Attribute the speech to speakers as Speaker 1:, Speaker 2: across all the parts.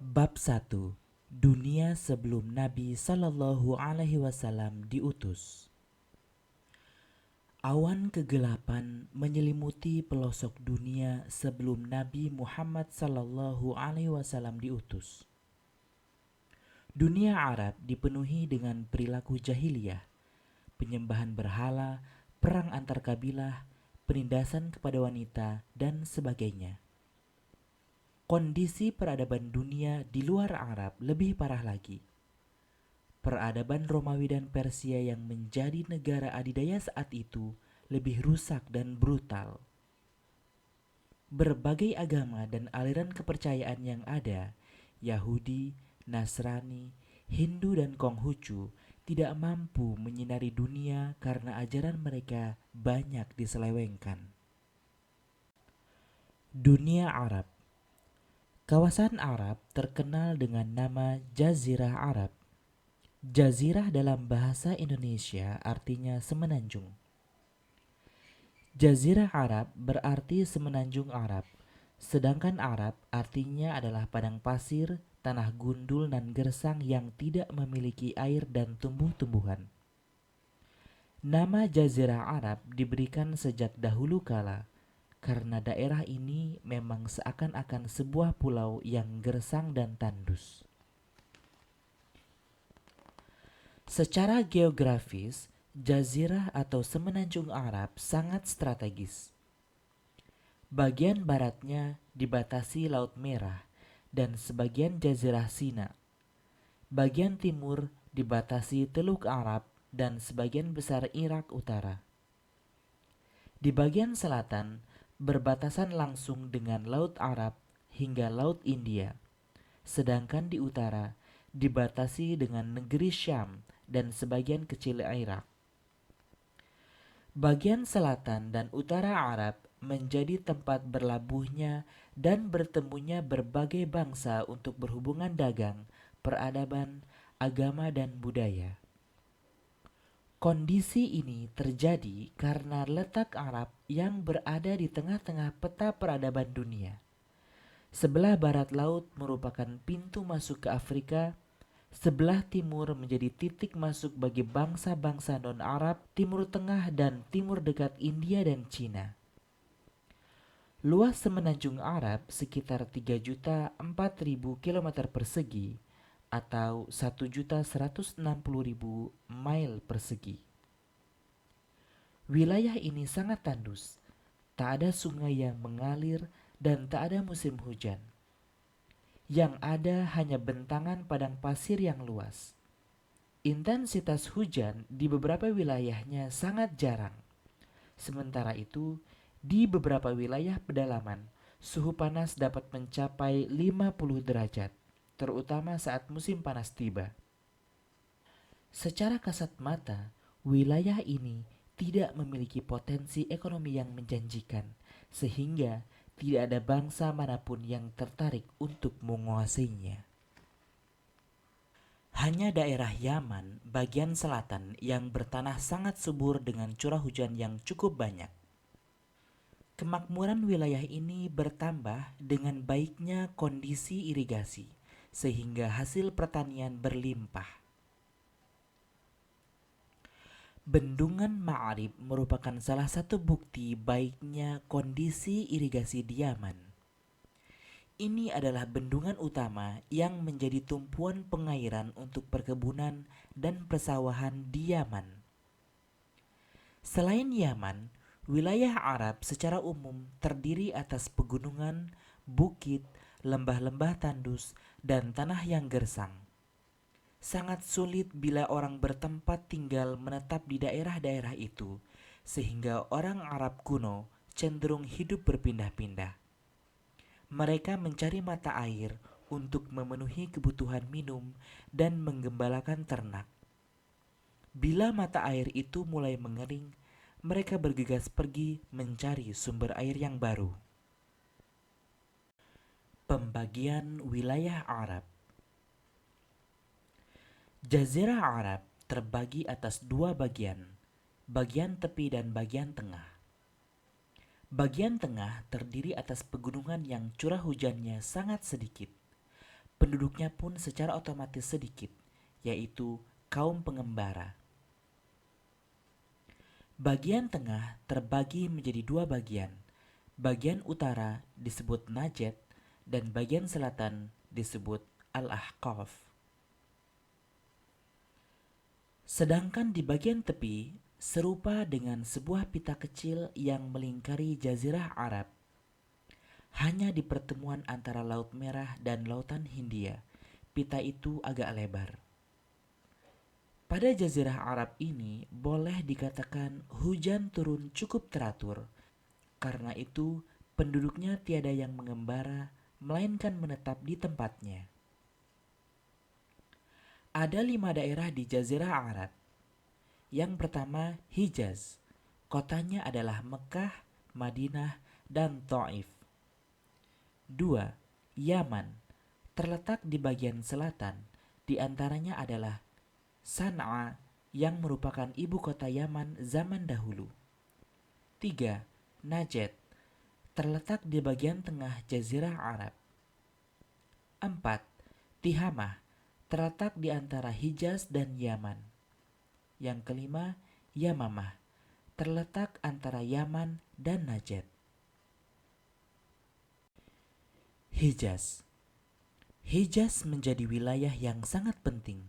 Speaker 1: Bab 1. Dunia sebelum Nabi Sallallahu Alaihi Wasallam diutus. Awan kegelapan menyelimuti pelosok dunia sebelum Nabi Muhammad Sallallahu Alaihi Wasallam diutus. Dunia Arab dipenuhi dengan perilaku jahiliyah, penyembahan berhala, perang antar kabilah, penindasan kepada wanita, dan sebagainya. Kondisi peradaban dunia di luar Arab lebih parah lagi. Peradaban Romawi dan Persia yang menjadi negara adidaya saat itu lebih rusak dan brutal. Berbagai agama dan aliran kepercayaan yang ada, Yahudi, Nasrani, Hindu dan Konghucu, tidak mampu menyinari dunia karena ajaran mereka banyak diselewengkan. Dunia Arab. Kawasan Arab terkenal dengan nama Jazirah Arab. Jazirah dalam bahasa Indonesia artinya semenanjung. Jazirah Arab berarti semenanjung Arab, sedangkan Arab artinya adalah padang pasir, tanah gundul dan gersang yang tidak memiliki air dan tumbuh-tumbuhan. Nama Jazirah Arab diberikan sejak dahulu kala, karena daerah ini memang seakan-akan sebuah pulau yang gersang dan tandus. Secara geografis, Jazirah atau semenanjung Arab sangat strategis. Bagian baratnya dibatasi Laut Merah dan sebagian Jazirah Sina. Bagian timur dibatasi Teluk Arab dan sebagian besar Irak Utara. Di bagian selatan berbatasan langsung dengan Laut Arab hingga Laut India, sedangkan di utara dibatasi dengan negeri Syam dan sebagian kecil Irak. Bagian selatan dan utara Arab menjadi tempat berlabuhnya dan bertemunya berbagai bangsa untuk berhubungan dagang, peradaban, agama, dan budaya. Kondisi ini terjadi karena letak Arab yang berada di tengah-tengah peta peradaban dunia. Sebelah barat laut merupakan pintu masuk ke Afrika, sebelah timur menjadi titik masuk bagi bangsa-bangsa non-Arab, Timur Tengah dan Timur Dekat India dan Cina. Luas semenanjung Arab sekitar 3.004.000 km persegi atau 1.160.000 mil persegi. Wilayah ini sangat tandus, tak ada sungai yang mengalir dan tak ada musim hujan. Yang ada hanya bentangan padang pasir yang luas. Intensitas hujan di beberapa wilayahnya sangat jarang. Sementara itu, di beberapa wilayah pedalaman, suhu panas dapat mencapai 50 derajat, terutama saat musim panas tiba. Secara kasat mata, wilayah ini tidak memiliki potensi ekonomi yang menjanjikan, sehingga tidak ada bangsa manapun yang tertarik untuk menguasainya. Hanya daerah Yaman bagian selatan yang bertanah sangat subur dengan curah hujan yang cukup banyak. Kemakmuran wilayah ini bertambah dengan baiknya kondisi irigasi, sehingga hasil pertanian berlimpah. Bendungan Ma'arib merupakan salah satu bukti baiknya kondisi irigasi di Yaman. Ini adalah bendungan utama yang menjadi tumpuan pengairan untuk perkebunan dan persawahan di Yaman. Selain Yaman, wilayah Arab secara umum terdiri atas pegunungan, bukit, lembah-lembah tandus, dan tanah yang gersang. Sangat sulit bila orang bertempat tinggal menetap di daerah-daerah itu, sehingga orang Arab kuno cenderung hidup berpindah-pindah. Mereka mencari mata air untuk memenuhi kebutuhan minum dan menggembalakan ternak. Bila mata air itu mulai mengering, mereka bergegas pergi mencari sumber air yang baru. Pembagian wilayah Arab. Jazirah Arab terbagi atas dua bagian tepi dan bagian tengah. Bagian tengah terdiri atas pegunungan yang curah hujannya sangat sedikit. penduduknya pun secara otomatis sedikit, yaitu kaum pengembara. Bagian tengah terbagi menjadi dua bagian. Bagian utara disebut Najd dan bagian selatan disebut Al-Ahqaf. Sedangkan di bagian tepi serupa dengan sebuah pita kecil yang melingkari Jazirah Arab. Hanya di pertemuan antara Laut Merah dan Lautan Hindia, pita itu agak lebar. Pada Jazirah Arab ini boleh dikatakan hujan turun cukup teratur. Karena itu penduduknya tiada yang mengembara, melainkan menetap di tempatnya. Ada 5 daerah di Jazirah Arab. Yang pertama Hijaz. Kotanya adalah Mekah, Madinah, dan Taif. 2. Yaman. Terletak di bagian selatan. Di antaranya adalah San'a yang merupakan ibu kota Yaman zaman dahulu. 3. Najd. Terletak di bagian tengah Jazirah Arab. 4. Tihamah. Terletak di antara Hijaz dan Yaman. Yang kelima, Yamamah. Terletak antara Yaman dan Najd. Hijaz. Hijaz menjadi wilayah yang sangat penting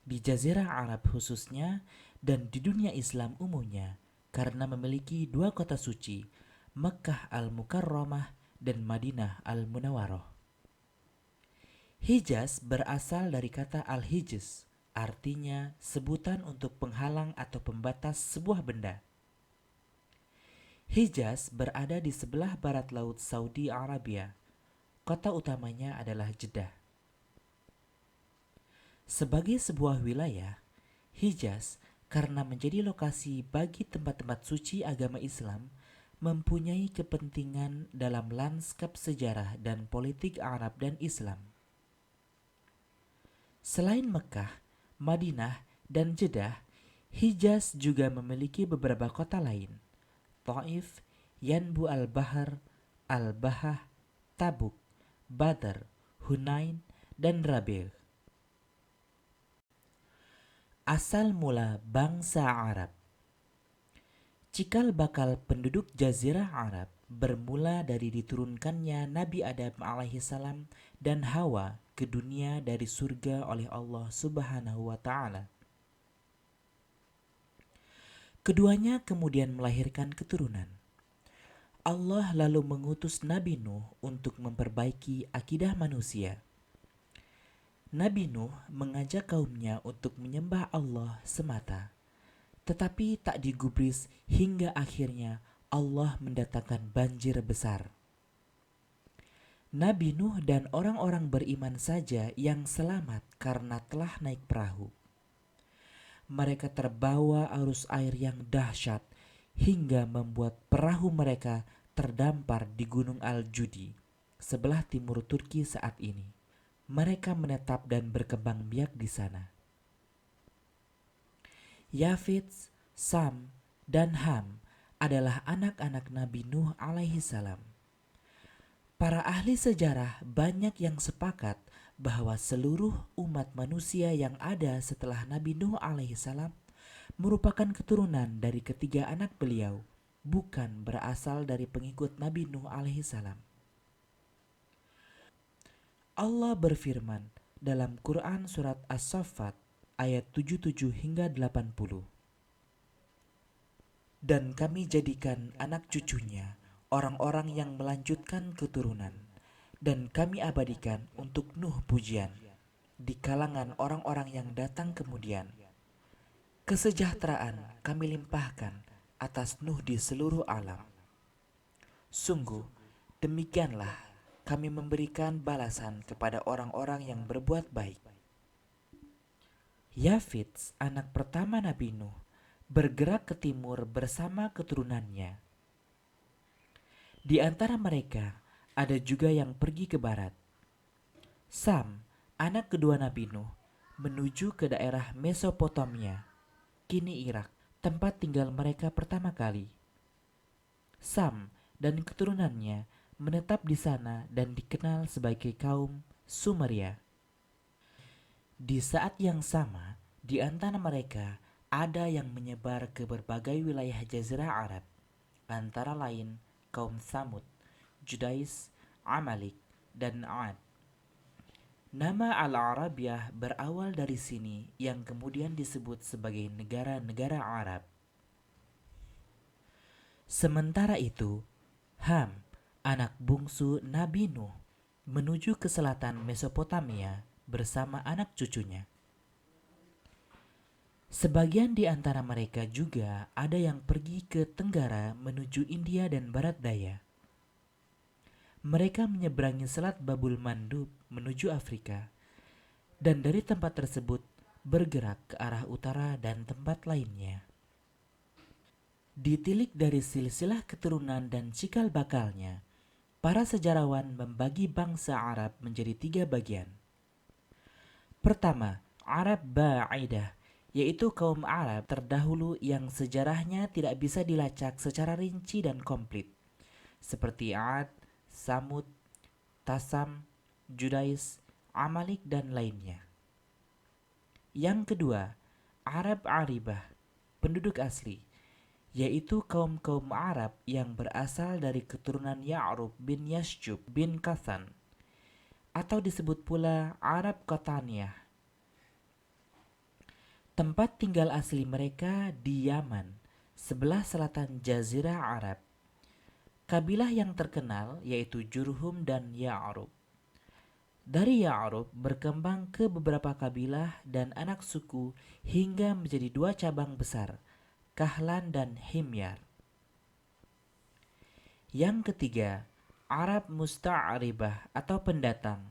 Speaker 1: di Jazirah Arab khususnya dan di dunia Islam umumnya karena memiliki 2 kota suci, Mekkah Al-Mukarramah dan Madinah Al-Munawwaroh. Hijaz berasal dari kata Al-Hijz, artinya sebutan untuk penghalang atau pembatas sebuah benda. Hijaz berada di sebelah barat laut Saudi Arabia. Kota utamanya adalah Jeddah. Sebagai sebuah wilayah, Hijaz karena menjadi lokasi bagi tempat-tempat suci agama Islam mempunyai kepentingan dalam lanskap sejarah dan politik Arab dan Islam. Selain Mekkah, Madinah, dan Jeddah, Hijaz juga memiliki beberapa kota lain, Taif, Yanbu al-Bahar, Al-Bahah, Tabuk, Badr, Hunain, dan Rabi'. Asal mula bangsa Arab. Cikal bakal penduduk Jazirah Arab bermula dari diturunkannya Nabi Adam alaihissalam dan Hawa ke dunia dari surga oleh Allah Subhanahu wa taala. Keduanya kemudian melahirkan keturunan. Allah lalu mengutus Nabi Nuh untuk memperbaiki akidah manusia. Nabi Nuh mengajak kaumnya untuk menyembah Allah semata, tetapi tak digubris hingga akhirnya Allah mendatangkan banjir besar. Nabi Nuh dan orang-orang beriman saja yang selamat karena telah naik perahu. Mereka terbawa arus air yang dahsyat hingga membuat perahu mereka terdampar di Gunung Al-Judi, sebelah timur Turki saat ini. Mereka menetap dan berkembang biak di sana. Yafits, Sam, dan Ham adalah anak-anak Nabi Nuh alaihissalam. Para ahli sejarah banyak yang sepakat bahwa seluruh umat manusia yang ada setelah Nabi Nuh alaihissalam merupakan keturunan dari ketiga anak beliau, bukan berasal dari pengikut Nabi Nuh alaihissalam. Allah berfirman dalam Quran surat As-Saffat ayat 77 hingga 80. Dan kami jadikan anak cucunya orang-orang yang melanjutkan keturunan, dan kami abadikan untuk Nuh pujian di kalangan orang-orang yang datang kemudian. Kesejahteraan kami limpahkan atas Nuh di seluruh alam. Sungguh demikianlah kami memberikan balasan kepada orang-orang yang berbuat baik. Yafits, anak pertama Nabi Nuh, bergerak ke timur bersama keturunannya. Di antara mereka ada juga yang pergi ke barat. Sam, anak kedua Nabi Nuh, menuju ke daerah Mesopotamia, kini Irak, tempat tinggal mereka pertama kali. Sam dan keturunannya menetap di sana dan dikenal sebagai kaum Sumeria. Di saat yang sama, di antara mereka ada yang menyebar ke berbagai wilayah Jazirah Arab, antara lain kaum Tsamud, Judais, Amalik, dan Ad. Nama Al-Arabiyah berawal dari sini yang kemudian disebut sebagai negara-negara Arab. Sementara itu, Ham, anak bungsu Nabi Nuh, menuju ke selatan Mesopotamia bersama anak cucunya. Sebagian di antara mereka juga ada yang pergi ke tenggara menuju India dan barat daya. Mereka menyeberangi Selat Babul Mandub menuju Afrika, dan dari tempat tersebut bergerak ke arah utara dan tempat lainnya. Ditilik dari silsilah keturunan dan cikal bakalnya, para sejarawan membagi bangsa Arab menjadi 3 bagian. Pertama, Arab Ba'idah, yaitu kaum Arab terdahulu yang sejarahnya tidak bisa dilacak secara rinci dan komplit, seperti Ad, Samud, Tasam, Judais, Amalik, dan lainnya. Yang kedua, Arab Aribah, penduduk asli, yaitu kaum-kaum Arab yang berasal dari keturunan Ya'rub bin Yashjub bin Qathan, atau disebut pula Arab Qataniyah. Tempat tinggal asli mereka di Yaman, sebelah selatan Jazirah Arab. Kabilah yang terkenal yaitu Jurhum dan Ya'rub. Dari Ya'rub berkembang ke beberapa kabilah dan anak suku hingga menjadi 2 cabang besar, Kahlan dan Himyar. Yang ketiga, Arab Musta'aribah atau pendatang,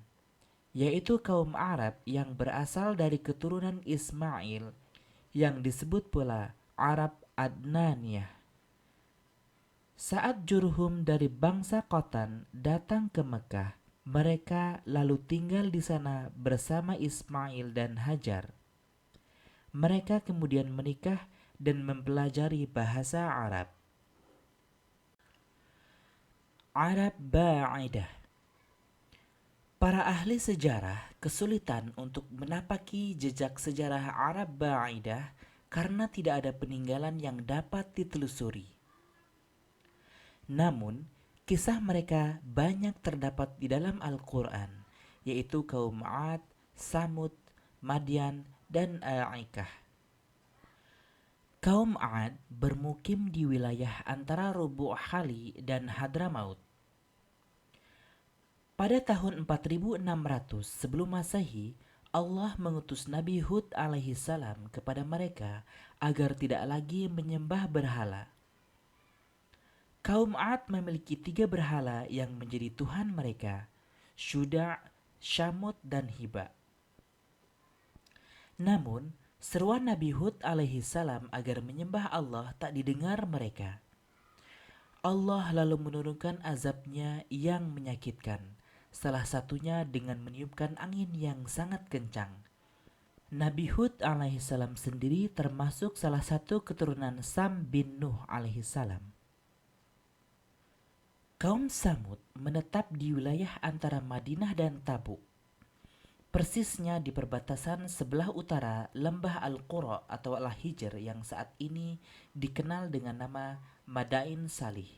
Speaker 1: yaitu kaum Arab yang berasal dari keturunan Ismail yang disebut pula Arab Adnaniyah. Saat Jurhum dari bangsa Qotan datang ke Mekah, mereka lalu tinggal di sana bersama Ismail dan Hajar. Mereka kemudian menikah dan mempelajari bahasa Arab. Arab Ba'idah. Para ahli sejarah kesulitan untuk menapaki jejak sejarah Arab Ba'idah karena tidak ada peninggalan yang dapat ditelusuri. Namun, kisah mereka banyak terdapat di dalam Al-Quran, yaitu kaum Ad, Samud, Madian, dan A'ikah. Kaum Ad bermukim di wilayah antara Rubu' Khali dan Hadramaut. Pada tahun 4600 sebelum Masehi, Allah mengutus Nabi Hud alaihissalam kepada mereka agar tidak lagi menyembah berhala. Kaum Ad memiliki 3 berhala yang menjadi Tuhan mereka, Syuda', Syamut, dan Hiba. Namun, seruan Nabi Hud alaihissalam agar menyembah Allah tak didengar mereka. Allah lalu menurunkan azabnya yang menyakitkan, salah satunya dengan meniupkan angin yang sangat kencang. Nabi Hud alaihissalam sendiri termasuk salah satu keturunan Sam bin Nuh alaihissalam. Kaum Samud menetap di wilayah antara Madinah dan Tabuk, persisnya di perbatasan sebelah utara lembah Al-Qura atau Al-Hijr yang saat ini dikenal dengan nama Madain Salih.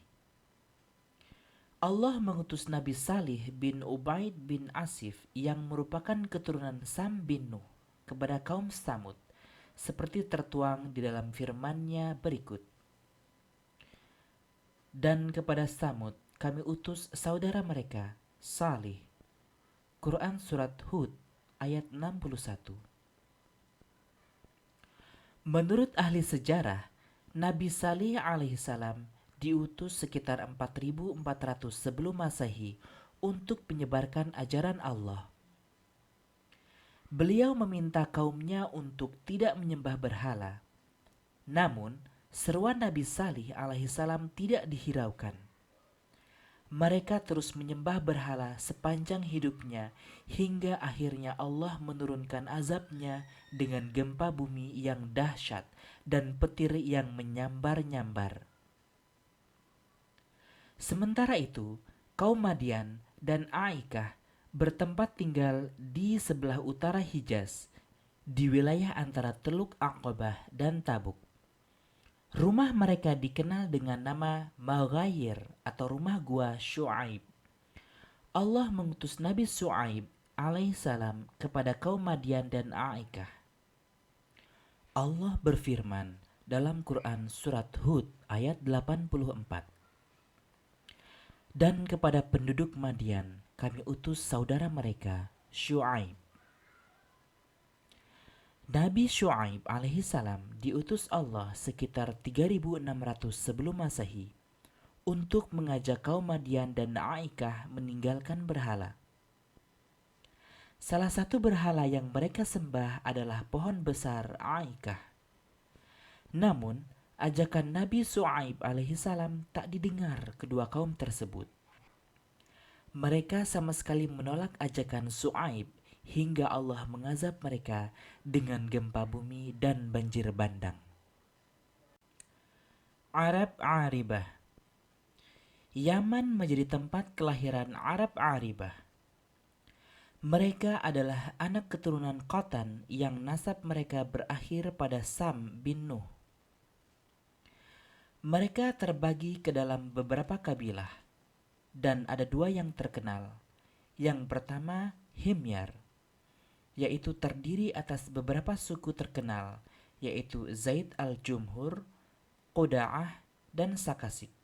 Speaker 1: Allah mengutus Nabi Salih bin Ubaid bin Asif yang merupakan keturunan Sam bin Nuh kepada kaum Samud, seperti tertuang di dalam firman-Nya berikut. Dan kepada Samud kami utus saudara mereka, Salih. Quran Surat Hud ayat 61. Menurut ahli sejarah, Nabi Salih alaihissalam diutus sekitar 4400 sebelum Masehi untuk menyebarkan ajaran Allah. Beliau meminta kaumnya untuk tidak menyembah berhala. Namun, seruan Nabi Salih alaihissalam tidak dihiraukan. Mereka terus menyembah berhala sepanjang hidupnya hingga akhirnya Allah menurunkan azabnya dengan gempa bumi yang dahsyat dan petir yang menyambar-nyambar. Sementara itu, kaum Madian dan A'ikah bertempat tinggal di sebelah utara Hijaz, di wilayah antara Teluk Aqabah dan Tabuk. Rumah mereka dikenal dengan nama Maghayir atau rumah gua Syuaib. Allah mengutus Nabi Syuaib alaihissalam kepada kaum Madian dan Aikah. Allah berfirman dalam Quran surat Hud ayat 84. Dan kepada penduduk Madian kami utus saudara mereka Syuaib. Nabi Syuaib alaihissalam diutus Allah sekitar 3600 sebelum Masehi untuk mengajak kaum Madian dan Aikah meninggalkan berhala. Salah satu berhala yang mereka sembah adalah pohon besar Aikah. Namun, ajakan Nabi Syuaib alaihissalam tak didengar kedua kaum tersebut. Mereka sama sekali menolak ajakan Syuaib hingga Allah mengazab mereka dengan gempa bumi dan banjir bandang. Arab Aribah. Yaman menjadi tempat kelahiran Arab Aribah. Mereka adalah anak keturunan Qatan yang nasab mereka berakhir pada Sam bin Nuh. Mereka terbagi ke dalam beberapa kabilah, dan ada dua yang terkenal. Yang pertama, Himyar, yaitu terdiri atas beberapa suku terkenal, yaitu Zaid al-Jumhur, Quda'ah, dan Sakasik.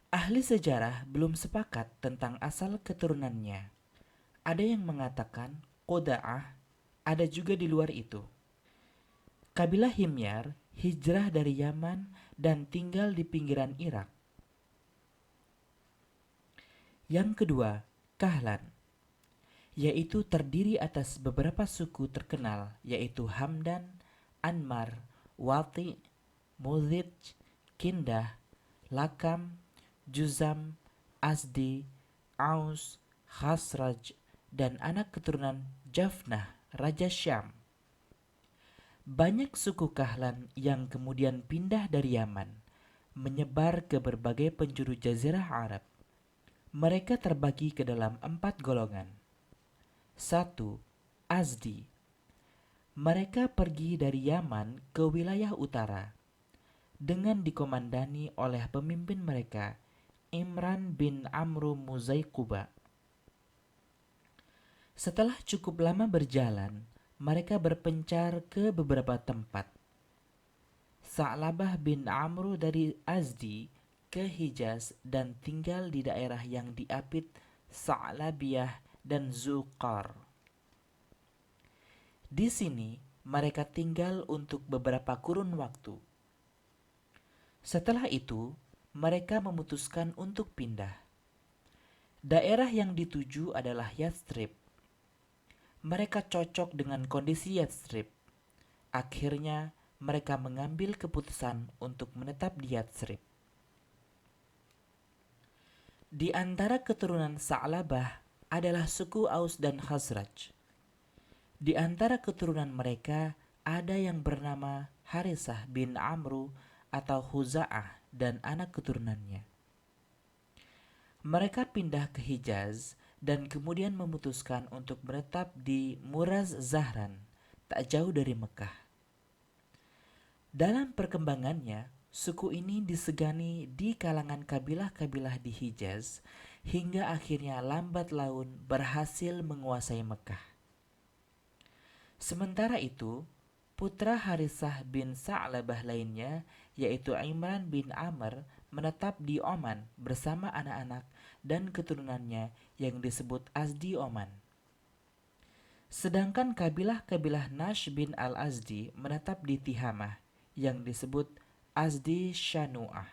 Speaker 1: Ahli sejarah belum sepakat tentang asal keturunannya. Ada yang mengatakan Quda'ah, ada juga di luar itu. Kabilah Himyar hijrah dari Yaman dan tinggal di pinggiran Irak. Yang kedua, Kahlan, yaitu terdiri atas beberapa suku terkenal, yaitu Hamdan, Anmar, Wati, Mudhij, Kindah, Lakam, Juzam, Asdi, Aus, Khasraj, dan anak keturunan Jafnah, Raja Syam. Banyak suku Kahlan yang kemudian pindah dari Yaman, menyebar ke berbagai penjuru jazirah Arab. Mereka terbagi ke dalam 4 golongan. 1. Azdi. Mereka pergi dari Yaman ke wilayah utara dengan dikomandani oleh pemimpin mereka, Imran bin Amru Muzaiquba. Setelah cukup lama berjalan, mereka berpencar ke beberapa tempat. Sa'labah bin Amru dari Azdi ke Hijaz dan tinggal di daerah yang diapit Sa'labiyah dan Zuqar. Di sini mereka tinggal untuk beberapa kurun waktu. Setelah itu, mereka memutuskan untuk pindah. Daerah yang dituju adalah Yathrib. Mereka cocok dengan kondisi Yathrib. Akhirnya, mereka mengambil keputusan untuk menetap di Yathrib. Di antara keturunan Sa'labah adalah suku Aus dan Khazraj. Di antara keturunan mereka ada yang bernama Harisah bin Amru atau Huza'ah dan anak keturunannya. Mereka pindah ke Hijaz dan kemudian memutuskan untuk menetap di Muraz Zahran, tak jauh dari Mekah. Dalam perkembangannya, suku ini disegani di kalangan kabilah-kabilah di Hijaz hingga akhirnya lambat laun berhasil menguasai Mekah. Sementara itu, putra Harisah bin Sa'labah lainnya, yaitu Imran bin Amr, menetap di Oman bersama anak-anak dan keturunannya yang disebut Azdi Oman. Sedangkan kabilah-kabilah Nash bin al-Azdi menetap di Tihamah yang disebut Azdi Shanu'ah.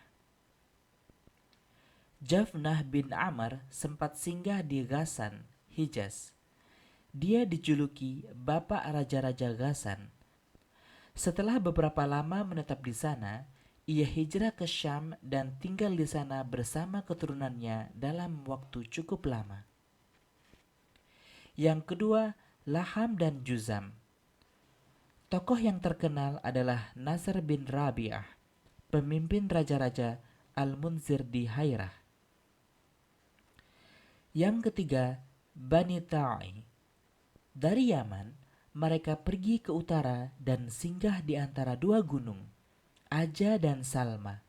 Speaker 1: Jafnah bin Amr sempat singgah di Ghassan, Hijaz. Dia dijuluki Bapak Raja-Raja Ghassan. Setelah beberapa lama menetap di sana, ia hijrah ke Syam dan tinggal di sana bersama keturunannya dalam waktu cukup lama. Yang kedua, Laham dan Juzam. Tokoh yang terkenal adalah Nasr bin Rabi'ah, pemimpin raja-raja Al-Munzir di Hairah. Yang ketiga, Bani Ta'i. Dari Yaman, mereka pergi ke utara dan singgah di antara dua gunung, Aja dan Salma.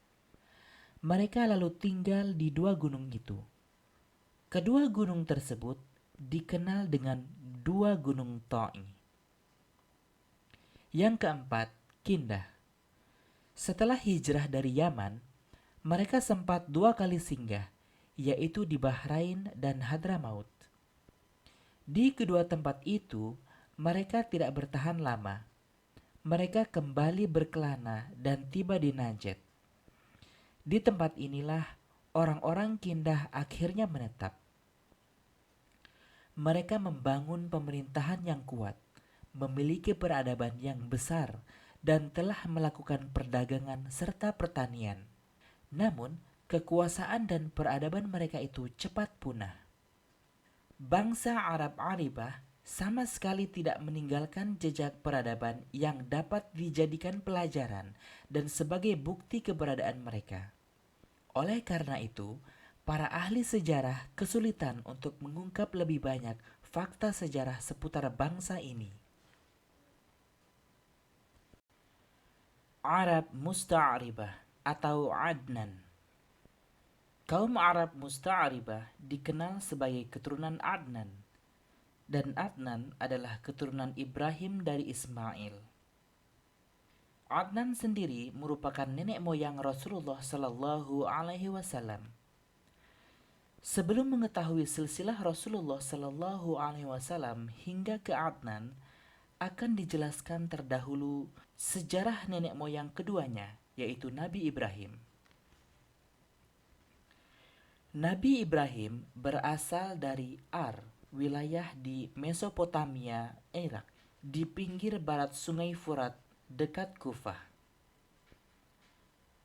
Speaker 1: Mereka lalu tinggal di dua gunung itu. Kedua gunung tersebut dikenal dengan dua gunung Ta'i. Yang keempat, Kindah. Setelah hijrah dari Yaman, mereka sempat dua kali singgah, yaitu di Bahrain dan Hadramaut. Di kedua tempat itu, mereka tidak bertahan lama. Mereka kembali berkelana dan tiba di Najd. Di tempat inilah orang-orang Kindah akhirnya menetap. Mereka membangun pemerintahan yang kuat, memiliki peradaban yang besar, dan telah melakukan perdagangan serta pertanian. Namun, kekuasaan dan peradaban mereka itu cepat punah. Bangsa Arab Aribah sama sekali tidak meninggalkan jejak peradaban yang dapat dijadikan pelajaran dan sebagai bukti keberadaan mereka. Oleh karena itu, para ahli sejarah kesulitan untuk mengungkap lebih banyak fakta sejarah seputar bangsa ini. Arab Musta'ribah atau Adnan. Kaum Arab Musta'ribah dikenal sebagai keturunan Adnan, dan Adnan adalah keturunan Ibrahim dari Ismail. Adnan sendiri merupakan nenek moyang Rasulullah Sallallahu Alaihi Wasallam. Sebelum mengetahui silsilah Rasulullah Sallallahu Alaihi Wasallam hingga ke Adnan, akan dijelaskan terdahulu sejarah nenek moyang keduanya, yaitu Nabi Ibrahim. Nabi Ibrahim berasal dari Ar, wilayah di Mesopotamia, Irak, di pinggir barat Sungai Furat, dekat Kufah.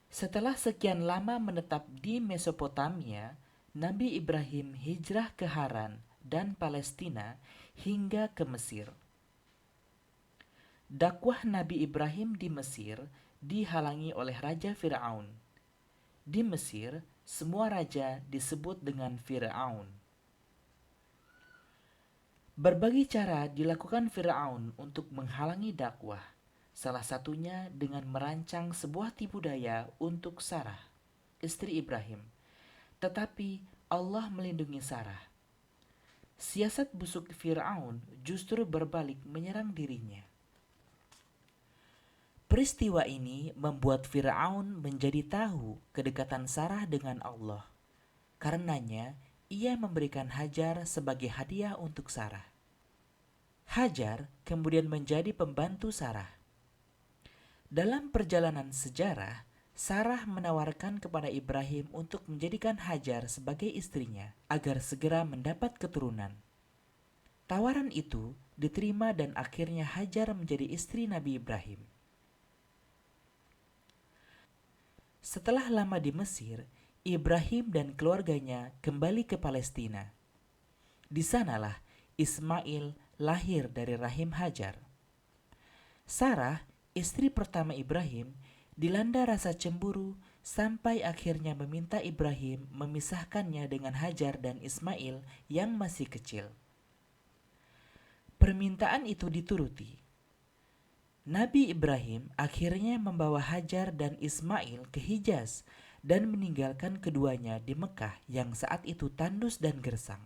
Speaker 1: Setelah sekian lama menetap di Mesopotamia, Nabi Ibrahim hijrah ke Haran dan Palestina hingga ke Mesir. Dakwah Nabi Ibrahim di Mesir dihalangi oleh Raja Fir'aun. Di Mesir, semua raja disebut dengan Fir'aun. Berbagai cara dilakukan Fir'aun untuk menghalangi dakwah, salah satunya dengan merancang sebuah tipu daya untuk Sarah, istri Ibrahim. Tetapi Allah melindungi Sarah. Siasat busuk Fir'aun justru berbalik menyerang dirinya. Peristiwa ini membuat Fir'aun menjadi tahu kedekatan Sarah dengan Allah. Karenanya, ia memberikan Hajar sebagai hadiah untuk Sarah. Hajar kemudian menjadi pembantu Sarah. Dalam perjalanan sejarah, Sarah menawarkan kepada Ibrahim untuk menjadikan Hajar sebagai istrinya agar segera mendapat keturunan. Tawaran itu diterima dan akhirnya Hajar menjadi istri Nabi Ibrahim. Setelah lama di Mesir, Ibrahim dan keluarganya kembali ke Palestina. Di sanalah Ismail lahir dari rahim Hajar. Sarah, istri pertama Ibrahim, dilanda rasa cemburu sampai akhirnya meminta Ibrahim memisahkannya dengan Hajar dan Ismail yang masih kecil. Permintaan itu dituruti. Nabi Ibrahim akhirnya membawa Hajar dan Ismail ke Hijaz dan meninggalkan keduanya di Mekah yang saat itu tandus dan gersang.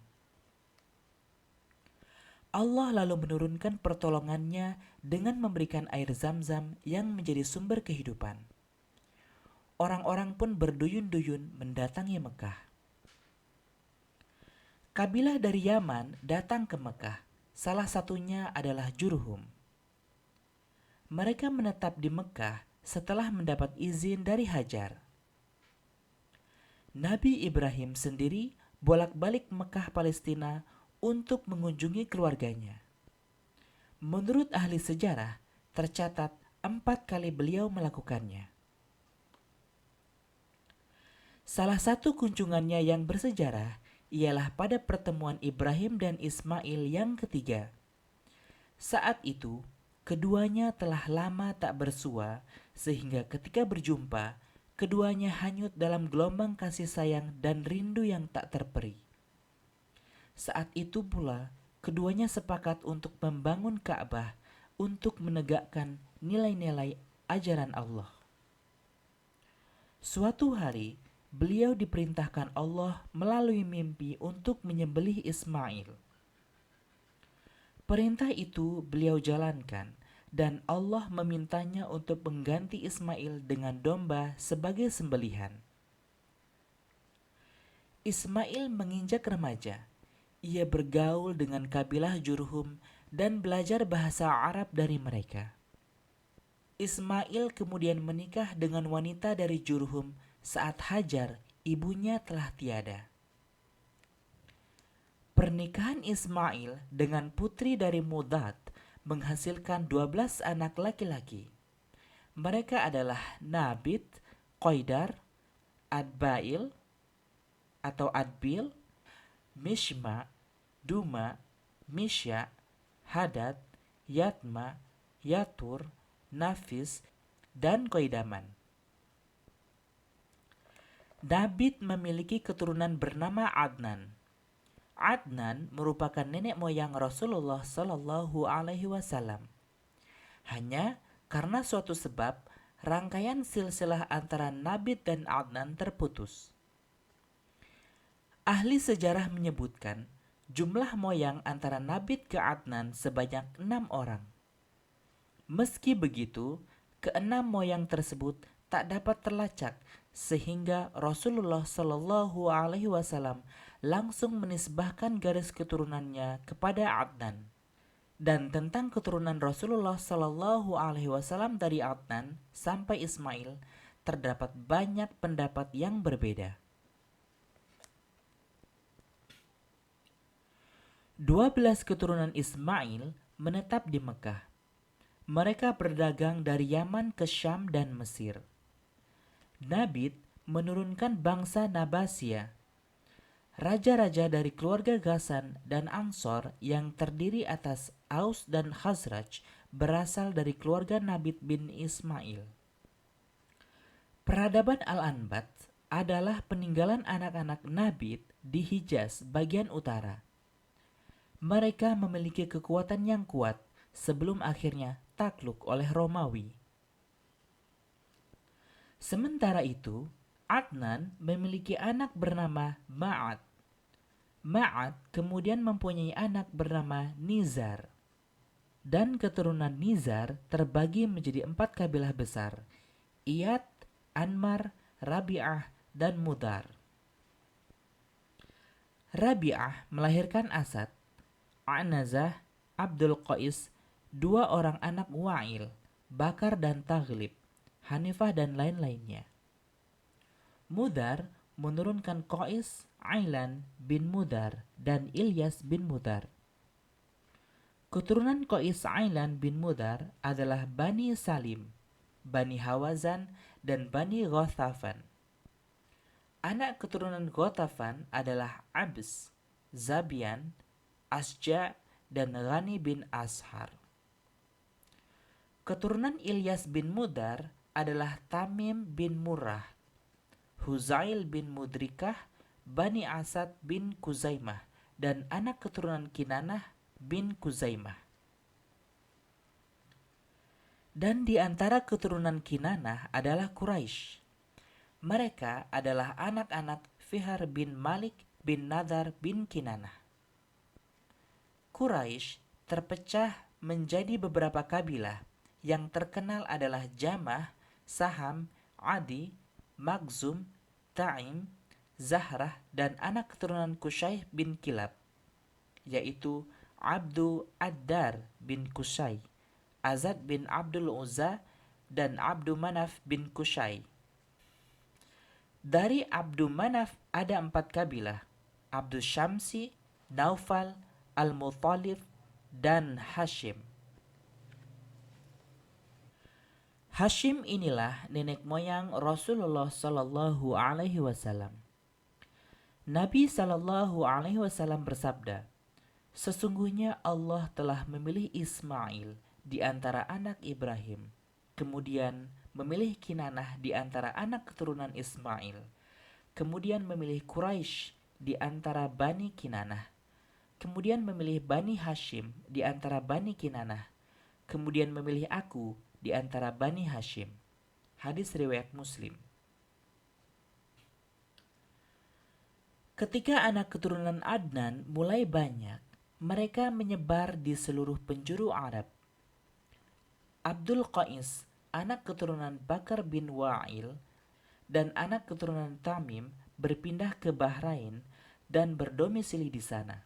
Speaker 1: Allah lalu menurunkan pertolongannya dengan memberikan air Zam-Zam yang menjadi sumber kehidupan. Orang-orang pun berduyun-duyun mendatangi Mekah. Kabilah dari Yaman datang ke Mekah, salah satunya adalah Jurhum. Mereka menetap di Mekah setelah mendapat izin dari Hajar. Nabi Ibrahim sendiri bolak-balik Mekah Palestina untuk mengunjungi keluarganya. Menurut ahli sejarah, tercatat 4 kali beliau melakukannya. Salah satu kunjungannya yang bersejarah ialah pada pertemuan Ibrahim dan Ismail yang ketiga. Saat itu, keduanya telah lama tak bersua, sehingga ketika berjumpa, keduanya hanyut dalam gelombang kasih sayang dan rindu yang tak terperi. Saat itu pula, keduanya sepakat untuk membangun Ka'bah untuk menegakkan nilai-nilai ajaran Allah. Suatu hari, beliau diperintahkan Allah melalui mimpi untuk menyembelih Ismail. Perintah itu beliau jalankan, dan Allah memintanya untuk mengganti Ismail dengan domba sebagai sembelihan. Ismail menginjak remaja. Ia bergaul dengan kabilah Jurhum dan belajar bahasa Arab dari mereka. Ismail kemudian menikah dengan wanita dari Jurhum saat Hajar, ibunya, telah tiada. Pernikahan Ismail dengan putri dari Mudad menghasilkan 12 anak laki-laki. Mereka adalah Nabit, Qoidar, Adbail atau Adbil, Mishma, Duma, Misya, Hadad, Yatma, Yatur, Nafis, dan Qoidaman. Nabit memiliki keturunan bernama Adnan. Adnan merupakan nenek moyang Rasulullah Shallallahu Alaihi Wasallam. Hanya karena suatu sebab, rangkaian silsilah antara Nabit dan Adnan terputus. Ahli sejarah menyebutkan jumlah moyang antara Nabit ke Adnan sebanyak 6 orang. Meski begitu, keenam moyang tersebut tak dapat terlacak sehingga Rasulullah Shallallahu Alaihi Wasallam langsung menisbahkan garis keturunannya kepada Adnan. Dan tentang keturunan Rasulullah Shallallahu Alaihi Wasallam dari Adnan sampai Ismail terdapat banyak pendapat yang berbeda. 12 keturunan Ismail menetap di Mekah. Mereka berdagang dari Yaman ke Syam dan Mesir. Nabit menurunkan bangsa Nabasia, raja-raja dari keluarga Ghassan dan Ansor yang terdiri atas Aus dan Khazraj berasal dari keluarga Nabit bin Ismail. Peradaban Al-Anbat adalah peninggalan anak-anak Nabit di Hijaz bagian utara. Mereka memiliki kekuatan yang kuat sebelum akhirnya takluk oleh Romawi. Sementara itu, Adnan memiliki anak bernama Ma'ad. Ma'ad kemudian mempunyai anak bernama Nizar. Dan keturunan Nizar terbagi menjadi 4 kabilah besar: Iyad, Anmar, Rabi'ah, dan Mudar. Rabi'ah melahirkan Asad, A'nazah, Abdul Qais, 2 orang anak Wa'il, Bakar dan Taghlib, Hanifah dan lain-lainnya. Mudar menurunkan Qais, Ailan bin Mudar, dan Ilyas bin Mudar. Keturunan Qais Ailan bin Mudar adalah Bani Salim, Bani Hawazan, dan Bani Ghathafan. Anak keturunan Ghathafan adalah Abs, Zabian, Asja, dan Ghani bin Ashar. Keturunan Ilyas bin Mudar adalah Tamim bin Murrah, Huzail bin Mudrikah, Bani Asad bin Kuzaimah, dan anak keturunan Kinanah bin Kuzaimah. Dan di antara keturunan Kinanah adalah Quraisy. Mereka adalah anak-anak Fihar bin Malik bin Nadar bin Kinanah. Quraisy terpecah menjadi beberapa kabilah. Yang terkenal adalah Jamah, Saham, Adi, Makhzum, Ta'im, Zahrah, dan anak keturunan Qusay bin Kilab, yaitu Abdu Ad-Dar bin Qusay, Azad bin Abdul Uzza, dan Abdu Manaf bin Qusay. Dari Abdu Manaf ada 4 kabilah: Abdu Syamsi, Naufal, Al-Muttalib, dan Hashim. Hashim inilah nenek moyang Rasulullah Sallallahu Alaihi Wasallam. Nabi Sallallahu Alaihi Wasallam bersabda, "Sesungguhnya Allah telah memilih Ismail di antara anak Ibrahim, kemudian memilih Kinanah di antara anak keturunan Ismail, kemudian memilih Quraisy di antara Bani Kinanah, kemudian memilih Bani Hashim di antara Bani Kinanah, kemudian memilih aku di antara Bani Hashim. Hadis riwayat Muslim. Ketika anak keturunan Adnan mulai banyak, mereka menyebar di seluruh penjuru Arab. Abdul Qais, anak keturunan Bakar bin Wa'il, dan anak keturunan Tamim berpindah ke Bahrain dan berdomisili di sana.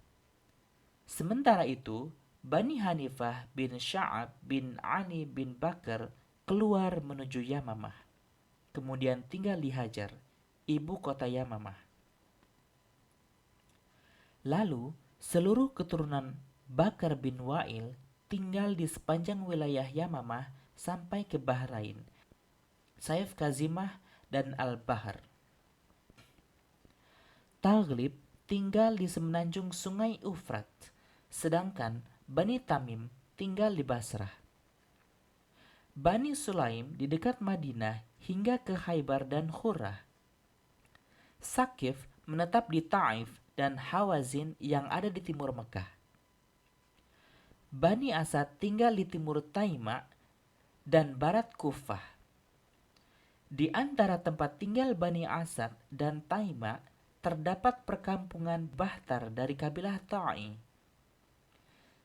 Speaker 1: Sementara itu, Bani Hanifah bin Sya'ab bin Ani bin Bakar keluar menuju Yamamah, kemudian tinggal di Hajar, ibu kota Yamamah. Lalu, seluruh keturunan Bakar bin Wa'il tinggal di sepanjang wilayah Yamamah sampai ke Bahrain, Saif Kazimah, dan Al-Bahar. Taghlib tinggal di semenanjung sungai Ufrat, sedangkan Bani Tamim tinggal di Basrah. Bani Sulaim di dekat Madinah hingga ke Khaybar dan Khurrah. Sakif menetap di Taif dan Hawazin yang ada di timur Mekah. Bani Asad tinggal di timur Taima dan barat Kufah. Di antara tempat tinggal Bani Asad dan Taima terdapat perkampungan Bahtar dari kabilah Ta'i.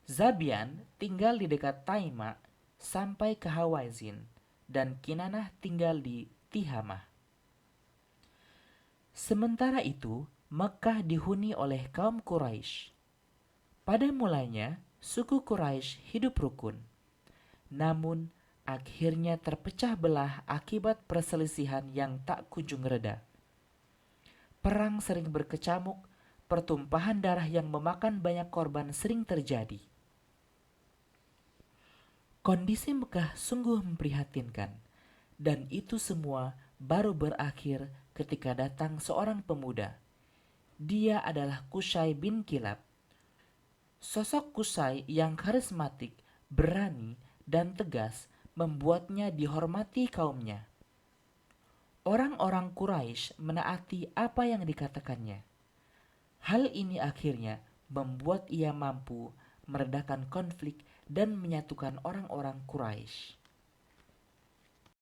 Speaker 1: Zabian tinggal di dekat Taima sampai ke Hawazin, dan Kinanah tinggal di Tihamah. Sementara itu, Mekah dihuni oleh kaum Quraisy. Pada mulanya, suku Quraisy hidup rukun. Namun, akhirnya terpecah belah akibat perselisihan yang tak kunjung reda. Perang sering berkecamuk, pertumpahan darah yang memakan banyak korban sering terjadi. Kondisi Mekah sungguh memprihatinkan, dan itu semua baru berakhir ketika datang seorang pemuda. Dia adalah Qusay bin Kilab. Sosok Qusay yang karismatik, berani, dan tegas membuatnya dihormati kaumnya. Orang-orang Quraisy menaati apa yang dikatakannya. Hal ini akhirnya membuat ia mampu meredakan konflik dan menyatukan orang-orang Quraisy.